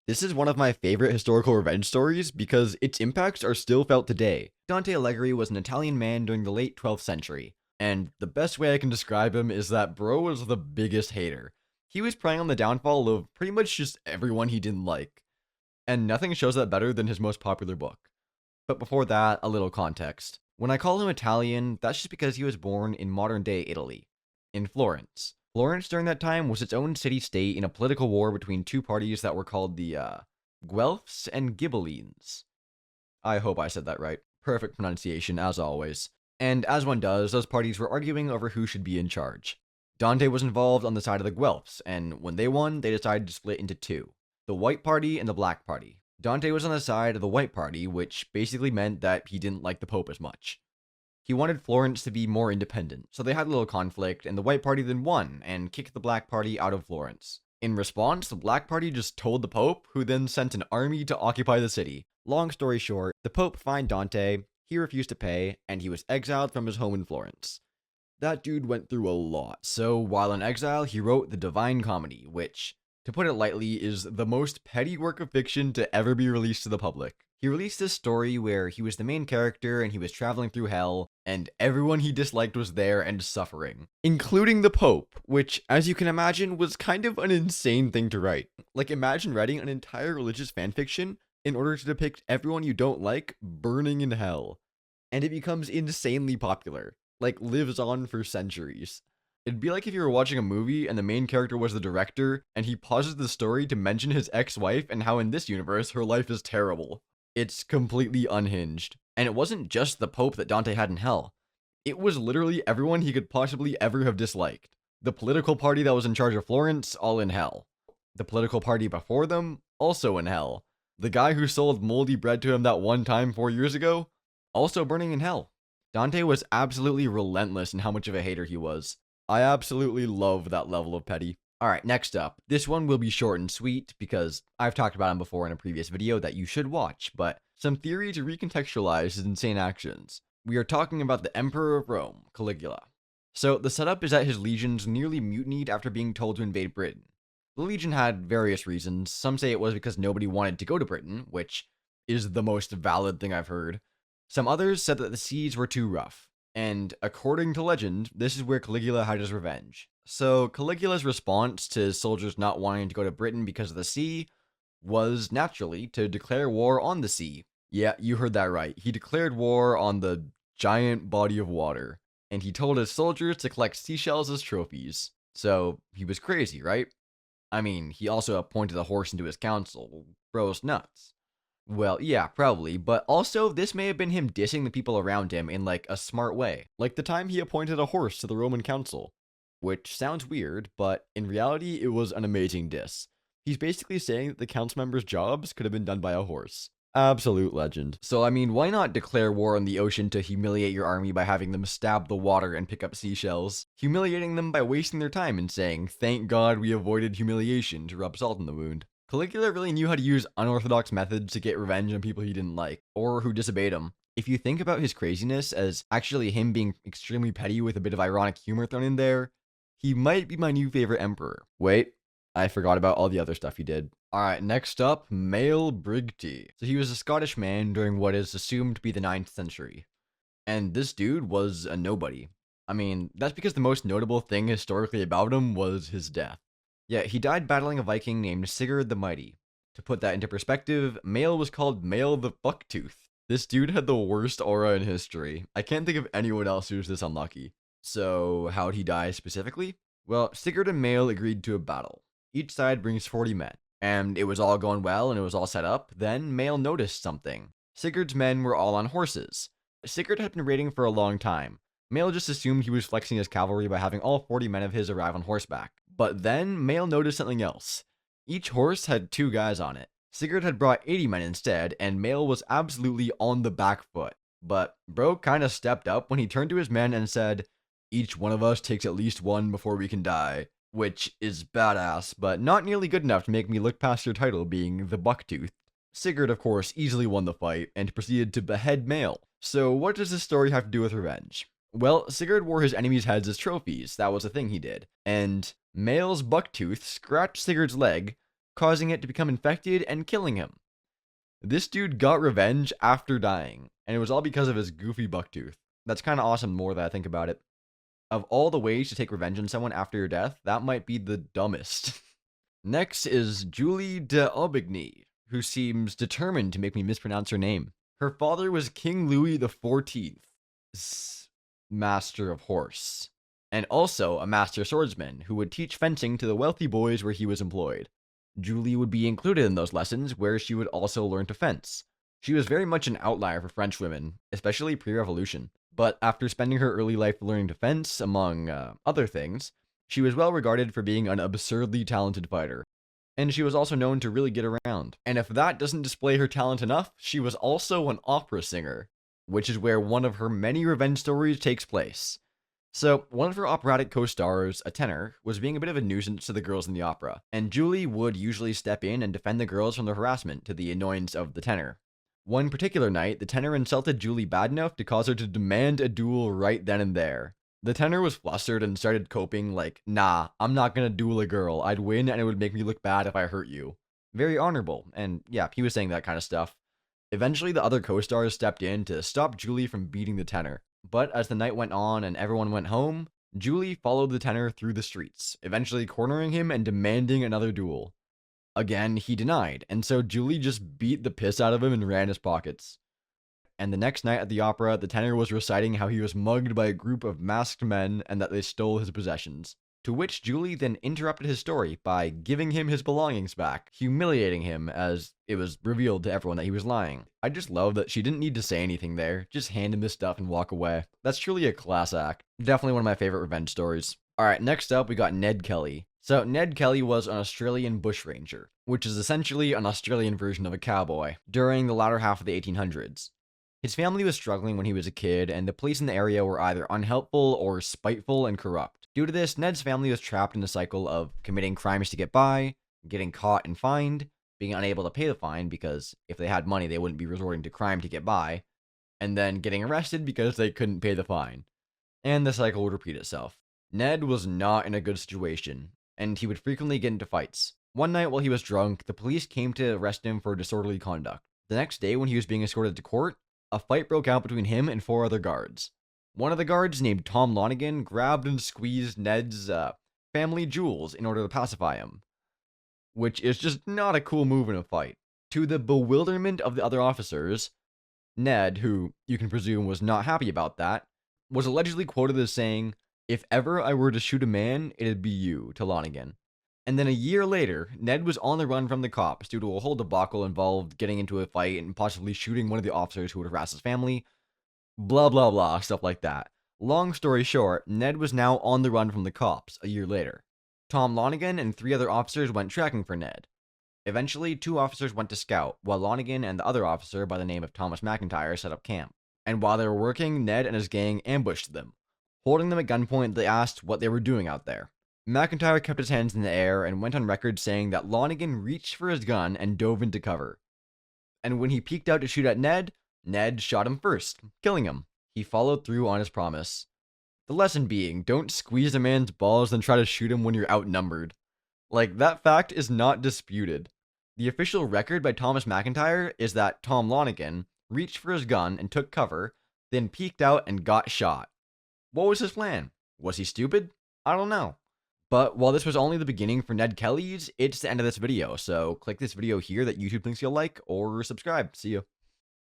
This is one of my favorite historical revenge stories because its impacts are still felt today. Dante Alighieri was an Italian man during the late 12th century, and the best way I can describe him is that bro was the biggest hater. He was preying on the downfall of pretty much just everyone he didn't like, and nothing shows that better than his most popular book. But before that, a little context. When I call him Italian, that's just because he was born in modern day Italy, in Florence. Florence during that time was its own city-state in a political war between two parties that were called the Guelphs and Ghibellines. I hope I said that right. Perfect pronunciation, as always. And as one does, those parties were arguing over who should be in charge. Dante was involved on the side of the Guelphs, and when they won, they decided to split into two, the White Party and the Black Party. Dante was on the side of the White Party, which basically meant that he didn't like the Pope as much. He wanted Florence to be more independent, so they had a little conflict, and the White Party then won and kicked the Black Party out of Florence. In response, the Black Party just told the Pope, who then sent an army to occupy the city. Long story short, the Pope fined Dante, he refused to pay, and he was exiled from his home in Florence. That dude went through a lot, so while in exile, he wrote the Divine Comedy, which, to put it lightly, is the most petty work of fiction to ever be released to the public. He released this story where he was the main character and he was traveling through hell, and everyone he disliked was there and suffering, including the Pope, which, as you can imagine, was kind of an insane thing to write. Like, imagine writing an entire religious fanfiction in order to depict everyone you don't like burning in hell. And it becomes insanely popular, like, lives on for centuries. It'd be like if you were watching a movie and the main character was the director, and he pauses the story to mention his ex-wife and how in this universe her life is terrible. It's completely unhinged. And it wasn't just the Pope that Dante had in hell. It was literally everyone he could possibly ever have disliked. The political party that was in charge of Florence, all in hell. The political party before them, also in hell. The guy who sold moldy bread to him that one time 4 years ago, also burning in hell. Dante was absolutely relentless in how much of a hater he was. I absolutely love that level of petty. Alright, next up. This one will be short and sweet because I've talked about him before in a previous video that you should watch, but some theory to recontextualize his insane actions. We are talking about the Emperor of Rome, Caligula. So the setup is that his legions nearly mutinied after being told to invade Britain. The legion had various reasons. Some say it was because nobody wanted to go to Britain, which is the most valid thing I've heard. Some others said that the seas were too rough. And according to legend, this is where Caligula had his revenge. So Caligula's response to soldiers not wanting to go to Britain because of the sea was, naturally, to declare war on the sea. Yeah, you heard that right. He declared war on the giant body of water. And he told his soldiers to collect seashells as trophies. So he was crazy, right? I mean, he also appointed a horse into his council. Bro's nuts. Well, yeah, probably, but also this may have been him dissing the people around him in like a smart way, like the time he appointed a horse to the Roman council, which sounds weird, but in reality it was an amazing diss. He's basically saying that the council members' jobs could have been done by a horse. Absolute legend. So I mean, why not declare war on the ocean to humiliate your army by having them stab the water and pick up seashells, humiliating them by wasting their time and saying, "Thank God we avoided humiliation," to rub salt in the wound. Caligula really knew how to use unorthodox methods to get revenge on people he didn't like, or who disobeyed him. If you think about his craziness as actually him being extremely petty with a bit of ironic humor thrown in there, he might be my new favorite emperor. Wait, I forgot about all the other stuff he did. Alright, next up, Mael Brigty. So he was a Scottish man during what is assumed to be the 9th century. And this dude was a nobody. I mean, that's because the most notable thing historically about him was his death. Yeah, he died battling a Viking named Sigurd the Mighty. To put that into perspective, Mael was called Mael the Bucktooth. This dude had the worst aura in history. I can't think of anyone else who's this unlucky. So, how'd he die specifically? Well, Sigurd and Mael agreed to a battle. Each side brings 40 men. And it was all going well and it was all set up. Then Mael noticed something. Sigurd's men were all on horses. Sigurd had been raiding for a long time. Mael just assumed he was flexing his cavalry by having all 40 men of his arrive on horseback. But then Mael noticed something else. Each horse had 2 guys on it. Sigurd had brought 80 men instead, and Mael was absolutely on the back foot. But bro kinda stepped up when he turned to his men and said, "Each one of us takes at least one before we can die." Which is badass, but not nearly good enough to make me look past your title being the Bucktooth. Sigurd, of course, easily won the fight, and proceeded to behead Mael. So what does this story have to do with revenge? Well, Sigurd wore his enemies' heads as trophies, that was a thing he did. And Mael's Bucktooth scratched Sigurd's leg, causing it to become infected and killing him. This dude got revenge after dying, and it was all because of his goofy bucktooth. That's kind of awesome the more that I think about it. Of all the ways to take revenge on someone after your death, that might be the dumbest. Next is Julie de Aubigny, who seems determined to make me mispronounce her name. Her father was King Louis XIV, Master of Horse, and also a master swordsman who would teach fencing to the wealthy boys where he was employed. Julie would be included in those lessons where she would also learn to fence. She was very much an outlier for French women, especially pre-revolution. But after spending her early life learning to fence, among other things, she was well regarded for being an absurdly talented fighter. And she was also known to really get around. And if that doesn't display her talent enough, she was also an opera singer, which is where one of her many revenge stories takes place. So, one of her operatic co-stars, a tenor, was being a bit of a nuisance to the girls in the opera, and Julie would usually step in and defend the girls from the harassment to the annoyance of the tenor. One particular night, the tenor insulted Julie bad enough to cause her to demand a duel right then and there. The tenor was flustered and started coping like, nah, I'm not gonna duel a girl, I'd win and it would make me look bad if I hurt you. Very honorable, and yeah, he was saying that kind of stuff. Eventually, the other co-stars stepped in to stop Julie from beating the tenor. But as the night went on and everyone went home, Julie followed the tenor through the streets, eventually cornering him and demanding another duel. Again, he denied, and so Julie just beat the piss out of him and ran his pockets. And the next night at the opera, the tenor was reciting how he was mugged by a group of masked men and that they stole his possessions. To which Julie then interrupted his story by giving him his belongings back, humiliating him as it was revealed to everyone that he was lying. I just love that she didn't need to say anything there, just hand him this stuff and walk away. That's truly a class act. Definitely one of my favorite revenge stories. Alright, next up we got Ned Kelly. So Ned Kelly was an Australian bushranger, which is essentially an Australian version of a cowboy, during the latter half of the 1800s. His family was struggling when he was a kid, and the police in the area were either unhelpful or spiteful and corrupt. Due to this, Ned's family was trapped in a cycle of committing crimes to get by, getting caught and fined, being unable to pay the fine because if they had money they wouldn't be resorting to crime to get by, and then getting arrested because they couldn't pay the fine. And the cycle would repeat itself. Ned was not in a good situation, and he would frequently get into fights. One night while he was drunk, the police came to arrest him for disorderly conduct. The next day when he was being escorted to court, a fight broke out between him and 4 other guards. One of the guards, named Tom Lonigan, grabbed and squeezed Ned's family jewels in order to pacify him, which is just not a cool move in a fight. To the bewilderment of the other officers, Ned, who you can presume was not happy about that, was allegedly quoted as saying, "If ever I were to shoot a man, it'd be you," to Lonigan. And then a year later, Ned was on the run from the cops due to a whole debacle involved getting into a fight and possibly shooting one of the officers who would harass his family. Blah, blah, blah, stuff like that. Long story short, Ned was now on the run from the cops a year later. Tom Lonigan and 3 other officers went tracking for Ned. Eventually, 2 officers went to scout, while Lonigan and the other officer by the name of Thomas McIntyre set up camp. And while they were working, Ned and his gang ambushed them. Holding them at gunpoint, they asked what they were doing out there. McIntyre kept his hands in the air and went on record saying that Lonigan reached for his gun and dove into cover. And when he peeked out to shoot at Ned, Ned shot him first, killing him. He followed through on his promise. The lesson being, don't squeeze a man's balls and try to shoot him when you're outnumbered. Like, that fact is not disputed. The official record by Thomas McIntyre is that Tom Lonigan reached for his gun and took cover, then peeked out and got shot. What was his plan? Was he stupid? I don't know. But while this was only the beginning for Ned Kelly's, it's the end of this video, so click this video here that YouTube thinks you'll like, or subscribe. See you.